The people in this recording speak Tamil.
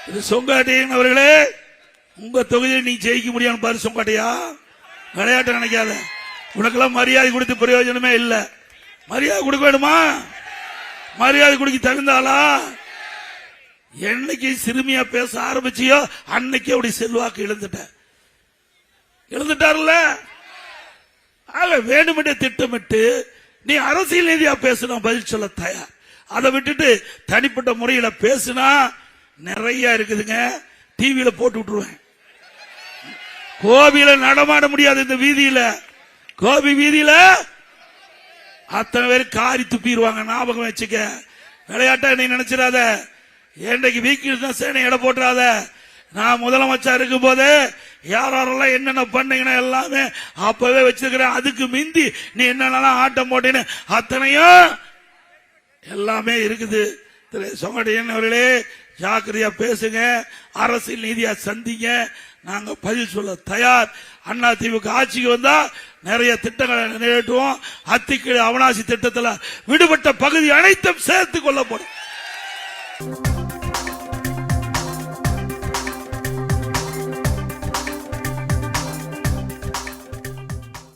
இது சொங்காட்டையன் அவர்களே, உங்க தொகுதியில் நீ ஜெயிக்க முடியும் பாரு. சொங்காட்டையா விளையாட்டு நினைக்காத. உனக்கெல்லாம் மரியாதை கொடுத்து பிரயோஜனமே இல்ல. மரியாதை கொடுக்க வேணுமா? மரியாதை கொடுக்க தகுந்தாளா? என்னைக்கு சிறுமியா பேச ஆரம்பிச்சியோ அன்னைக்கு அப்படி செல்வாக்கு இழந்துட்டார்ல. ஆக வேண்டுமென்றே திட்டமிட்டு நீ அரசியல் ரீதியா பேசினா பதில் சொல்ல தயார். அதை விட்டுட்டு தனிப்பட்ட முறையில பேசினா நிறைய இருக்குதுங்க. டிவியில போட்டு விட்டுருவேன். கோபியில நடமாட முடியாது. இந்த வீதியில, கோபி வீதியில அத்தனை பேர் காரி துப்பிடுவாங்க. ஞாபகம் வச்சுக்க. விளையாட்டா நீ நினைச்சிடாத. என்னைக்கு வீக்கில் சேனை எடை போட்டுறாத. நான் முதலமைச்சர் இருக்கும் போது யாரெல்லாம் என்னென்ன பண்ணீங்கன்னா எல்லாமே அப்பவே வச்சிருக்கிறேன். அதுக்கு மிந்தி நீ என்னென்னலாம் ஆட்டம் போட்டேன்னு அத்தனையும் எல்லாமே இருக்குது. சொங்கடையன் அவர்களே, ஜாக்கிரதையா பேசுங்க. அரசியல் நீதியா சந்திங்க. நாங்க பதில் சொல்ல தயார். அண்ணா திமுக ஆட்சிக்கு வந்தா நிறைய திட்டங்களை நிறைவேற்றுவோம். அத்திக்கீழ் அவனாசி திட்டத்தில் விடுபட்ட பகுதி அனைத்தும் சேர்த்துக் கொள்ளப்படும்.